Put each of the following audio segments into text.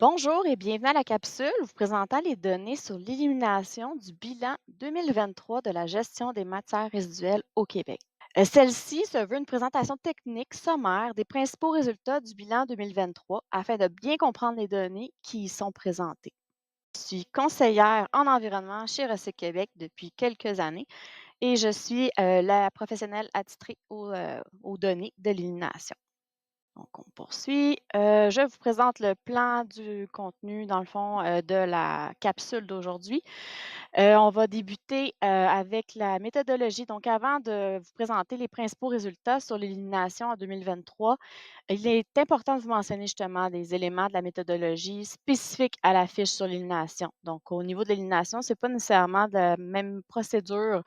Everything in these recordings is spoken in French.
Bonjour et bienvenue à la capsule vous présentant les données sur l'élimination du bilan 2023 de la gestion des matières résiduelles au Québec. Celle-ci se veut une présentation technique sommaire des principaux résultats du bilan 2023 afin de bien comprendre les données qui y sont présentées. Je suis conseillère en environnement chez Recyc Québec depuis quelques années et je suis la professionnelle attitrée aux données de l'élimination. Donc, on poursuit. Je vous présente le plan du contenu, dans le fond, de la capsule d'aujourd'hui. On va débuter, avec la méthodologie. Donc, avant de vous présenter les principaux résultats sur l'élimination en 2023, il est important de vous mentionner justement des éléments de la méthodologie spécifiques à la fiche sur l'élimination. Donc, au niveau de l'élimination, c'est pas nécessairement de la même procédure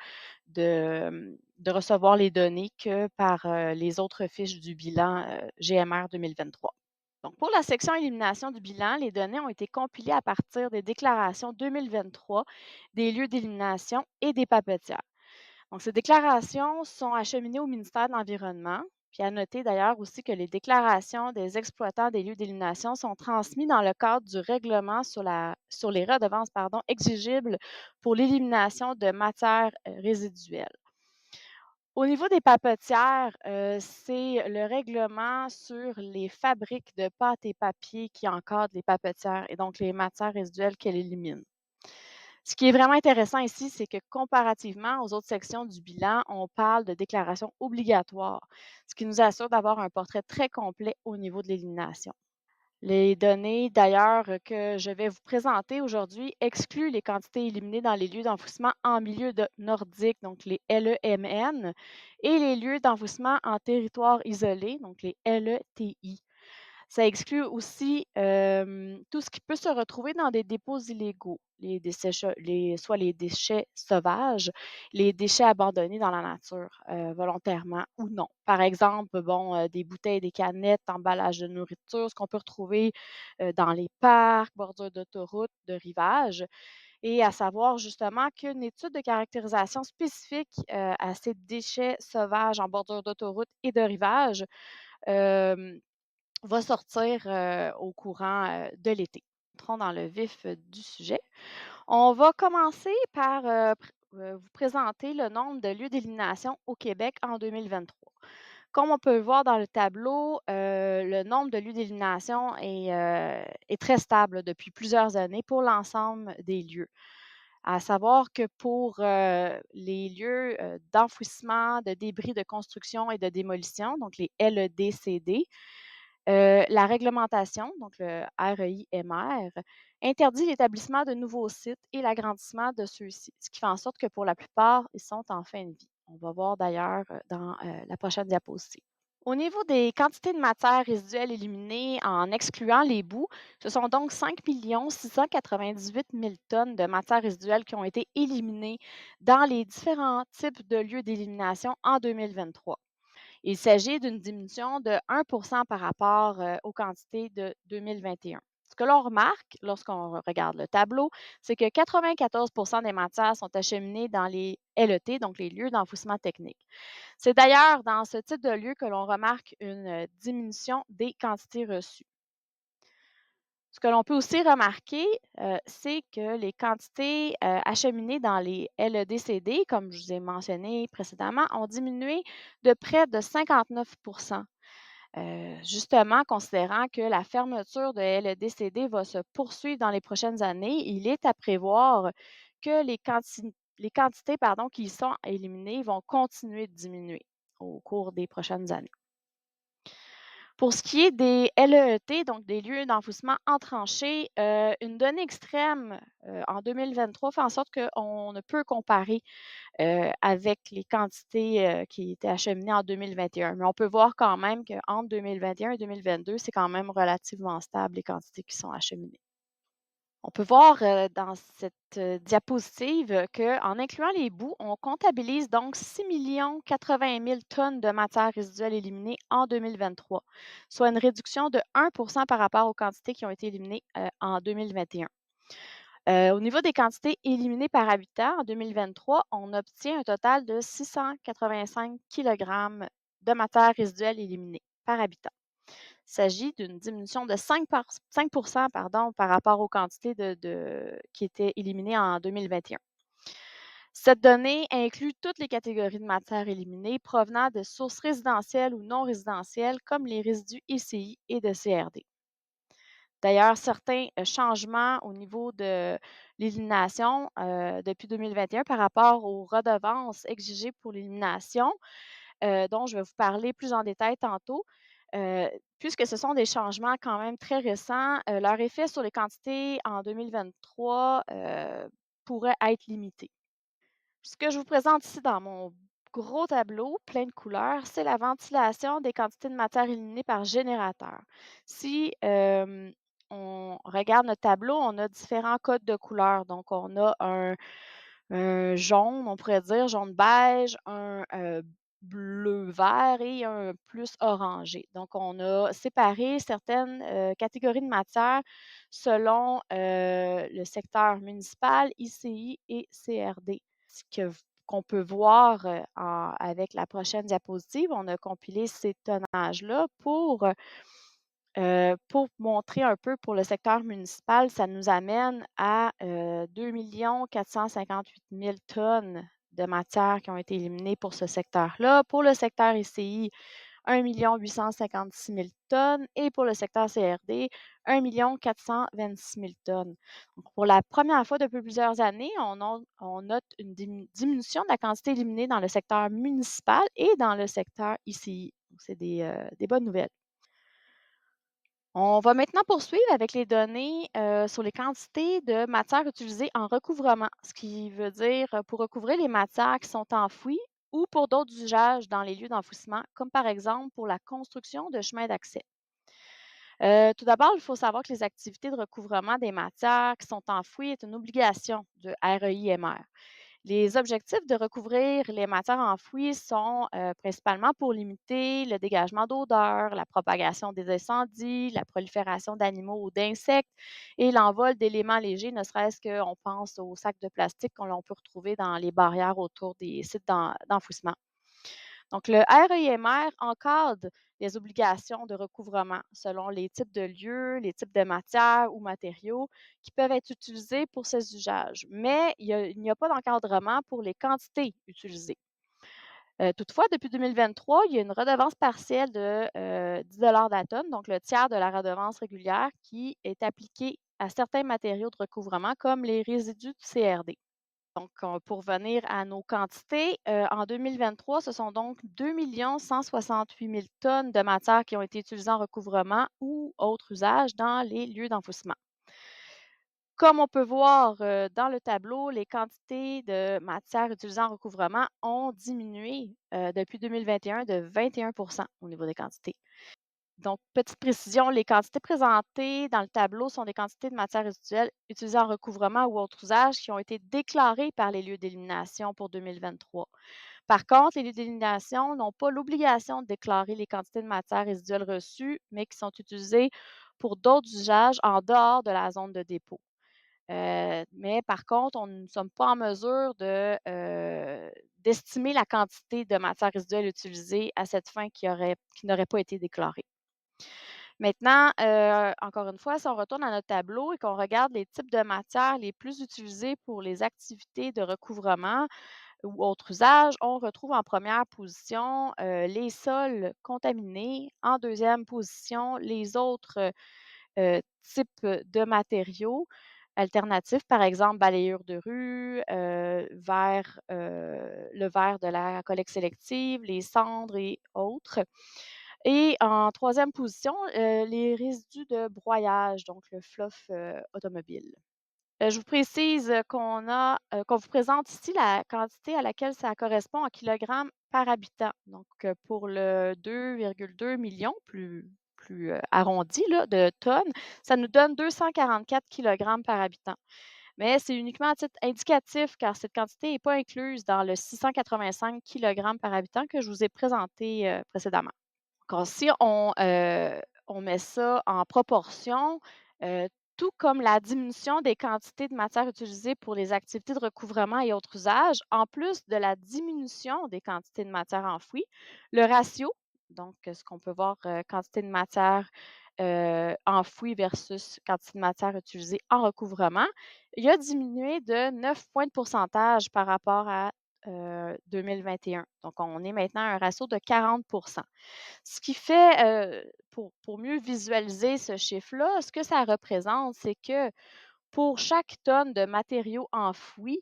de recevoir les données que par, les autres fiches du bilan, GMR 2023. Donc, pour la section élimination du bilan, les données ont été compilées à partir des déclarations 2023 des lieux d'élimination et des papetières. Donc, ces déclarations sont acheminées au ministère de l'Environnement. Puis à noter d'ailleurs aussi que les déclarations des exploitants des lieux d'élimination sont transmises dans le cadre du règlement sur les redevances exigibles pour l'élimination de matières résiduelles. Au niveau des papetières, c'est le règlement sur les fabriques de pâtes et papier qui encadre les papetières et donc les matières résiduelles qu'elle élimine. Ce qui est vraiment intéressant ici, c'est que comparativement aux autres sections du bilan, on parle de déclaration obligatoire, ce qui nous assure d'avoir un portrait très complet au niveau de l'élimination. Les données, d'ailleurs, que je vais vous présenter aujourd'hui excluent les quantités éliminées dans les lieux d'enfouissement en milieu nordique, donc les LEMN, et les lieux d'enfouissement en territoire isolé, donc les LETI. Ça exclut aussi, tout ce qui peut se retrouver dans des dépôts illégaux, soit les déchets sauvages, les déchets abandonnés dans la nature, volontairement ou non. Par exemple, bon, des bouteilles, des canettes, emballages de nourriture, ce qu'on peut retrouver, dans les parcs, bordures d'autoroutes, de rivages et à savoir justement qu'une étude de caractérisation spécifique, à ces déchets sauvages en bordure d'autoroute et de rivage, hem va sortir, au courant, de l'été. Entrons dans le vif, du sujet. On va commencer par, vous présenter le nombre de lieux d'élimination au Québec en 2023. Comme on peut le voir dans le tableau, le nombre de lieux d'élimination est très stable depuis plusieurs années pour l'ensemble des lieux. À savoir que pour, les lieux, d'enfouissement de débris de construction et de démolition, donc les LEDCD, la réglementation, donc le REIMR, interdit l'établissement de nouveaux sites et l'agrandissement de ceux-ci, ce qui fait en sorte que pour la plupart, ils sont en fin de vie. On va voir d'ailleurs, dans, la prochaine diapositive. Au niveau des quantités de matières résiduelles éliminées en excluant les boues, ce sont donc 5 698 000 tonnes de matières résiduelles qui ont été éliminées dans les différents types de lieux d'élimination en 2023. Il s'agit d'une diminution de 1 par rapport, aux quantités de 2021. Ce que l'on remarque lorsqu'on regarde le tableau, c'est que 94 des matières sont acheminées dans les LET, donc les lieux d'enfouissement technique. C'est d'ailleurs dans ce type de lieu que l'on remarque une, diminution des quantités reçues. Ce que l'on peut aussi remarquer, c'est que les quantités, acheminées dans les LEDCD, comme je vous ai mentionné précédemment, ont diminué de près de 59. Justement, considérant que la fermeture de LEDCD va se poursuivre dans les prochaines années, il est à prévoir que les quantités qui y sont éliminées vont continuer de diminuer au cours des prochaines années. Pour ce qui est des LEET, donc des lieux d'enfouissement en tranchée, une donnée extrême, en 2023 fait en sorte qu'on ne peut comparer, avec les quantités, qui étaient acheminées en 2021. Mais on peut voir quand même qu'entre 2021 et 2022, c'est quand même relativement stable les quantités qui sont acheminées. On peut voir, dans cette, diapositive, qu'en incluant les boues, on comptabilise donc 6 80 000 tonnes de matières résiduelles éliminées en 2023, soit une réduction de 1 par rapport aux quantités qui ont été éliminées, en 2021. Au niveau des quantités éliminées par habitant, en 2023, on obtient un total de 685 kilogrammes de matières résiduelles éliminées par habitant. Il s'agit d'une diminution de 5 pardon, par rapport aux quantités qui étaient éliminées en 2021. Cette donnée inclut toutes les catégories de matières éliminées provenant de sources résidentielles ou non résidentielles, comme les résidus ICI et de CRD. D'ailleurs, certains changements au niveau de l'élimination depuis 2021 par rapport aux redevances exigées pour l'élimination, dont je vais vous parler plus en détail tantôt. Heu, Puisque ce sont des changements quand même très récents, leur effet sur les quantités en 2023 pourrait être limité. Ce que je vous présente ici dans mon gros tableau plein de couleurs, c'est la ventilation des quantités de matière éliminées par générateur. Si on regarde notre tableau, on a différents codes de couleurs. Donc, on a un jaune, on pourrait dire jaune beige, un bleu vert et un plus orangé. Donc, on a séparé certaines catégories de matières selon le secteur municipal, ICI et CRD. Ce qu'on peut voir avec la prochaine diapositive, on a compilé ces tonnages-là pour montrer un peu pour le secteur municipal, ça nous amène à 2 458 000 tonnes de matières qui ont été éliminées pour ce secteur-là. Pour le secteur ICI, 1 856 000 tonnes et pour le secteur CRD, 1 426 000 tonnes. Donc, pour la première fois depuis plusieurs années, on note une diminution de la quantité éliminée dans le secteur municipal et dans le secteur ICI. Donc, c'est des bonnes nouvelles. On va maintenant poursuivre avec les données sur les quantités de matières utilisées en recouvrement, ce qui veut dire pour recouvrer les matières qui sont enfouies ou pour d'autres usages dans les lieux d'enfouissement, comme par exemple pour la construction de chemins d'accès. Tout d'abord, il faut savoir que les activités de recouvrement des matières qui sont enfouies est une obligation de REIMR. Les objectifs de recouvrir les matières enfouies sont principalement pour limiter le dégagement d'odeurs, la propagation des incendies, la prolifération d'animaux ou d'insectes et l'envol d'éléments légers, ne serait-ce qu'on pense aux sacs de plastique qu'on peut retrouver dans les barrières autour des sites d'enfouissement. Donc, le REMR encadre les obligations de recouvrement selon les types de lieux, les types de matières ou matériaux qui peuvent être utilisés pour ces usages. Mais il n'y a pas d'encadrement pour les quantités utilisées. Toutefois, depuis 2023, il y a une redevance partielle de 10 de la tonne, donc le tiers de la redevance régulière, qui est appliquée à certains matériaux de recouvrement, comme les résidus du CRD. Donc, pour venir à nos quantités, en 2023, ce sont donc 2 168 000 tonnes de matières qui ont été utilisées en recouvrement ou autres usages dans les lieux d'enfouissement. Comme on peut voir dans le tableau, les quantités de matières utilisées en recouvrement ont diminué depuis 2021 de 21 au niveau des quantités. Donc, petite précision, les quantités présentées dans le tableau sont des quantités de matières résiduelles utilisées en recouvrement ou autre usage qui ont été déclarées par les lieux d'élimination pour 2023. Par contre, les lieux d'élimination n'ont pas l'obligation de déclarer les quantités de matières résiduelles reçues, mais qui sont utilisées pour d'autres usages en dehors de la zone de dépôt. Mais par contre, on ne sommes pas en mesure d'estimer la quantité de matières résiduelles utilisées à cette fin qui n'aurait pas été déclarée. Maintenant, encore une fois, si on retourne à notre tableau et qu'on regarde les types de matières les plus utilisées pour les activités de recouvrement ou autres usages, on retrouve en première position, les sols contaminés. En deuxième position, les autres, types de matériaux alternatifs, par exemple balayures de rue, le verre de la collecte sélective, les cendres et autres. Et en troisième position, les résidus de broyage, donc le fluff, automobile. Je vous précise, qu'on vous présente ici la quantité à laquelle ça correspond en kilogrammes par habitant. Donc, pour le 2,2 millions, plus arrondi là, de tonnes, ça nous donne 244 kilogrammes par habitant. Mais c'est uniquement à titre indicatif car cette quantité n'est pas incluse dans le 685 kilogrammes par habitant que je vous ai présenté, précédemment. Donc, si on met ça en proportion, heu, tout comme la diminution des quantités de matières utilisées pour les activités de recouvrement et autres usages, en plus de la diminution des quantités de matières enfouies, le ratio Donc, ce qu'on peut voir, quantité de matière, enfouie versus quantité de matière utilisée en recouvrement, il a diminué de 9 points de pourcentage par rapport à, 2021. Donc, on est maintenant à un ratio de 40. Ce qui fait, pour mieux visualiser ce chiffre-là, ce que ça représente, c'est que pour chaque tonne de matériaux enfouis,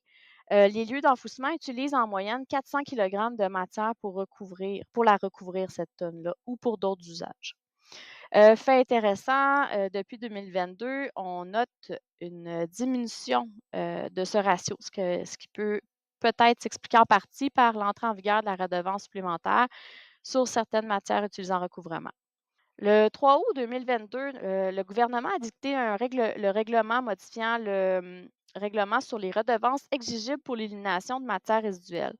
les lieux d'enfouissement utilisent en moyenne 400 kilogrammes de matière pour la recouvrir cette tonne-là ou pour d'autres usages. Fait intéressant, depuis 2022, on note une diminution, de ce ratio, ce qui peut peut-être s'expliquer en partie par l'entrée en vigueur de la redevance supplémentaire sur certaines matières utilisées en recouvrement. Le 3 août 2022, le gouvernement a dicté le règlement modifiant règlement sur les redevances exigibles pour l'élimination de matières résiduelles.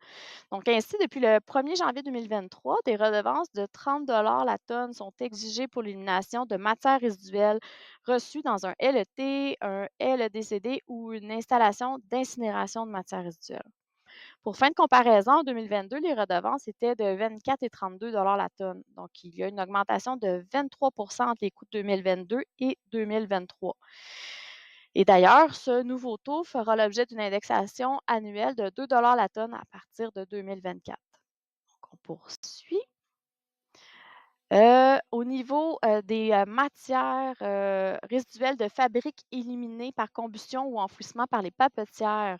Donc ainsi, depuis le 1er janvier 2023, des redevances de 30 la tonne sont exigées pour l'élimination de matières résiduelles reçues dans un LET, un LEDCD ou une installation d'incinération de matières résiduelles. Pour fin de comparaison, en 2022, les redevances étaient de 24 et 32 la tonne. Donc, il y a une augmentation de 23 entre les coûts de 2022 et 2023. Et d'ailleurs, ce nouveau taux fera l'objet d'une indexation annuelle de 2 la tonne à partir de 2024. Donc, on poursuit. Au niveau, des, matières, résiduelles de fabrique éliminées par combustion ou enfouissement par les papetières,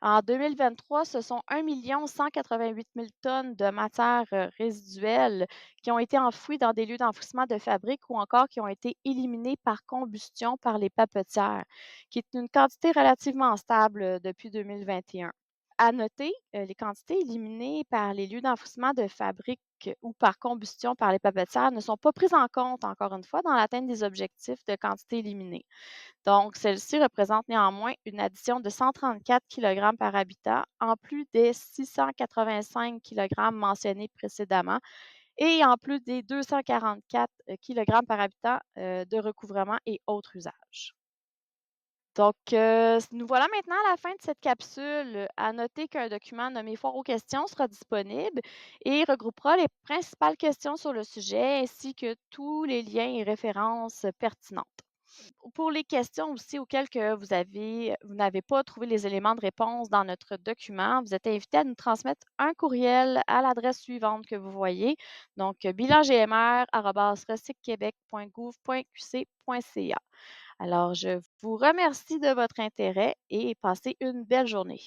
en 2023, ce sont 1 188 000 tonnes de matières, résiduelles qui ont été enfouies dans des lieux d'enfouissement de fabrique ou encore qui ont été éliminées par combustion par les papetières, qui est une quantité relativement stable, depuis 2021. À noter, les quantités éliminées par les lieux d'enfouissement de fabrique ou par combustion par les papetières ne sont pas prises en compte, encore une fois, dans l'atteinte des objectifs de quantité éliminée. Donc, celle-ci représente néanmoins une addition de 134 kilogrammes par habitant, en plus des 685 kilogrammes mentionnés précédemment et en plus des 244 kilogrammes par habitant de recouvrement et autres usages. Donc, nous voilà maintenant à la fin de cette capsule. À noter qu'un document nommé Foire aux questions sera disponible et regroupera les principales questions sur le sujet ainsi que tous les liens et références pertinentes. Pour les questions aussi auxquelles que vous n'avez pas trouvé les éléments de réponse dans notre document, vous êtes invité à nous transmettre un courriel à l'adresse suivante que vous voyez, donc bilangmr@recycquebec.gouv.qc.ca. Alors, je vous remercie de votre intérêt et passez une belle journée.